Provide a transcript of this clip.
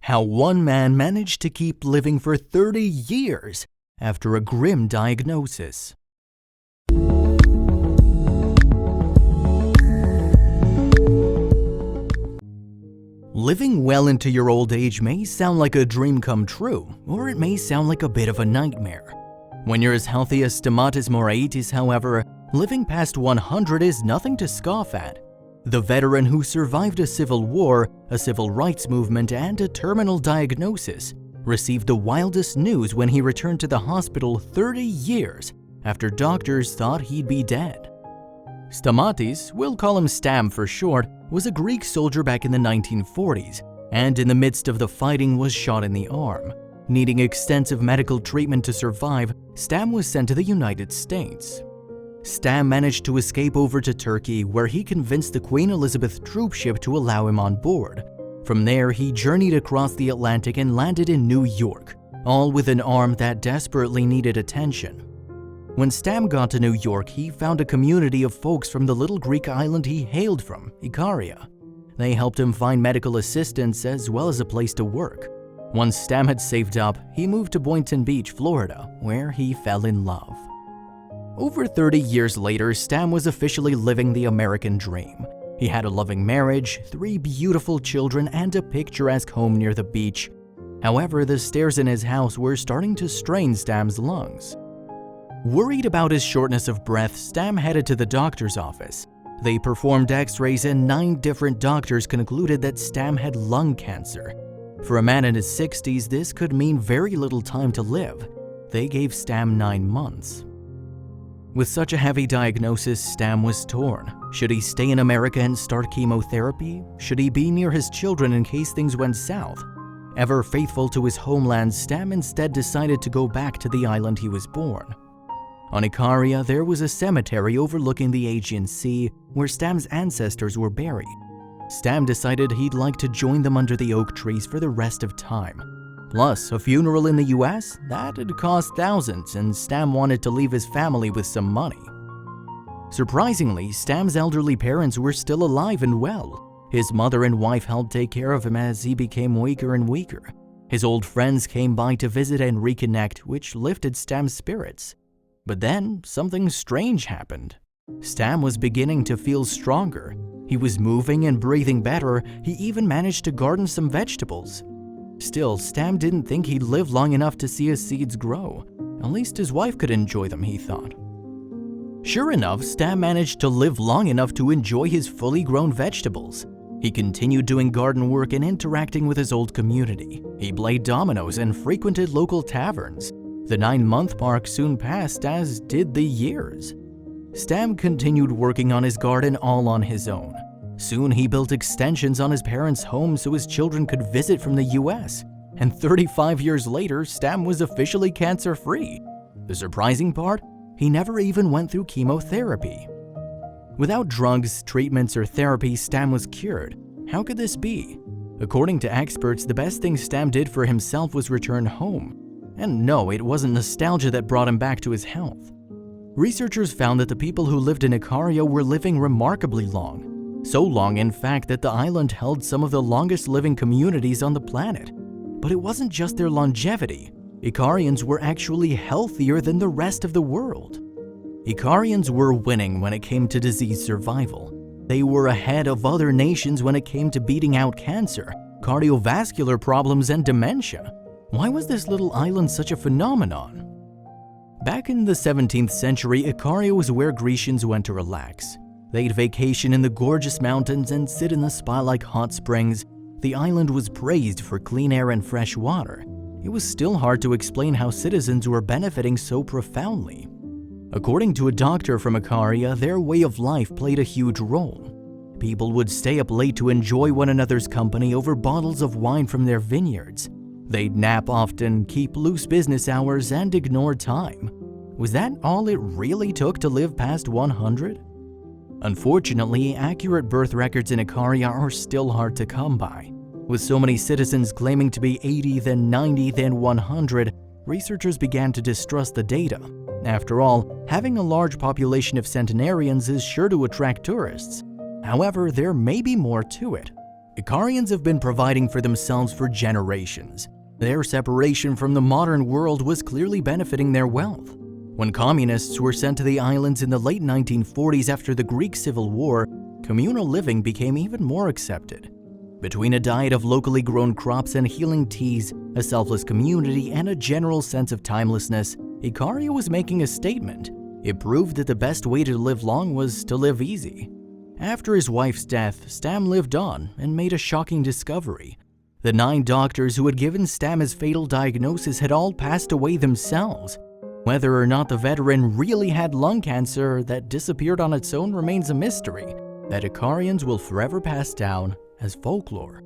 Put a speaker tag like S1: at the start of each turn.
S1: How one man managed to keep living for 30 years after a grim diagnosis. Living well into your old age may sound like a dream come true, or it may sound like a bit of a nightmare. When you're as healthy as Stamatis Moraitis, however, living past 100 is nothing to scoff at. The veteran who survived a civil war, a civil rights movement, and a terminal diagnosis received the wildest news when he returned to the hospital 30 years after doctors thought he'd be dead. Stamatis, we'll call him Stam for short, was a Greek soldier back in the 1940s, and in the midst of the fighting was shot in the arm. Needing extensive medical treatment to survive, Stam was sent to the United States. Stam managed to escape over to Turkey, where he convinced the Queen Elizabeth troopship to allow him on board. From there, he journeyed across the Atlantic and landed in New York, all with an arm that desperately needed attention. When Stam got to New York, he found a community of folks from the little Greek island he hailed from, Ikaria. They helped him find medical assistance as well as a place to work. Once Stam had saved up, he moved to Boynton Beach, Florida, where he fell in love. Over 30 years later, Stam was officially living the American dream. He had a loving marriage, 3 beautiful children, and a picturesque home near the beach. However, the stairs in his house were starting to strain Stam's lungs. Worried about his shortness of breath, Stam headed to the doctor's office. They performed x-rays and 9 different doctors concluded that Stam had lung cancer. For a man in his 60s, this could mean very little time to live. They gave Stam 9 months. With such a heavy diagnosis, Stam was torn. Should he stay in America and start chemotherapy? Should he be near his children in case things went south? Ever faithful to his homeland, Stam instead decided to go back to the island he was born. On Ikaria, there was a cemetery overlooking the Aegean Sea where Stam's ancestors were buried. Stam decided he'd like to join them under the oak trees for the rest of time. Plus, a funeral in the US? That'd cost thousands, and Stam wanted to leave his family with some money. Surprisingly, Stam's elderly parents were still alive and well. His mother and wife helped take care of him as he became weaker and weaker. His old friends came by to visit and reconnect, which lifted Stam's spirits. But then, something strange happened. Stam was beginning to feel stronger. He was moving and breathing better. He even managed to garden some vegetables. Still, Stam didn't think he'd live long enough to see his seeds grow. At least his wife could enjoy them, he thought. Sure enough, Stam managed to live long enough to enjoy his fully grown vegetables. He continued doing garden work and interacting with his old community. He played dominoes and frequented local taverns. The 9-month mark soon passed, as did the years. Stam continued working on his garden all on his own. Soon he built extensions on his parents' home so his children could visit from the US. And 35 years later, Stam was officially cancer-free. The surprising part? He never even went through chemotherapy. Without drugs, treatments, or therapy, Stam was cured. How could this be? According to experts, the best thing Stam did for himself was return home. And no, it wasn't nostalgia that brought him back to his health. Researchers found that the people who lived in Ikaria were living remarkably long. So long, in fact, that the island held some of the longest living communities on the planet. But it wasn't just their longevity. Ikarians were actually healthier than the rest of the world. Ikarians were winning when it came to disease survival. They were ahead of other nations when it came to beating out cancer, cardiovascular problems, and dementia. Why was this little island such a phenomenon? Back in the 17th century, Ikaria was where Grecians went to relax. They'd vacation in the gorgeous mountains and sit in the spa-like hot springs. The island was praised for clean air and fresh water. It was still hard to explain how citizens were benefiting so profoundly. According to a doctor from Ikaria, their way of life played a huge role. People would stay up late to enjoy one another's company over bottles of wine from their vineyards. They'd nap often, keep loose business hours, and ignore time. Was that all it really took to live past 100? Unfortunately, accurate birth records in Ikaria are still hard to come by. With so many citizens claiming to be 80, then 90, then 100, researchers began to distrust the data. After all, having a large population of centenarians is sure to attract tourists. However, there may be more to it. Icarians have been providing for themselves for generations. Their separation from the modern world was clearly benefiting their wealth. When communists were sent to the islands in the late 1940s after the Greek Civil War, communal living became even more accepted. Between a diet of locally grown crops and healing teas, a selfless community, and a general sense of timelessness, Icaria was making a statement. It proved that the best way to live long was to live easy. After his wife's death, Stam lived on and made a shocking discovery. The 9 doctors who had given Stam his fatal diagnosis had all passed away themselves. Whether or not the veteran really had lung cancer that disappeared on its own remains a mystery that Icarians will forever pass down as folklore.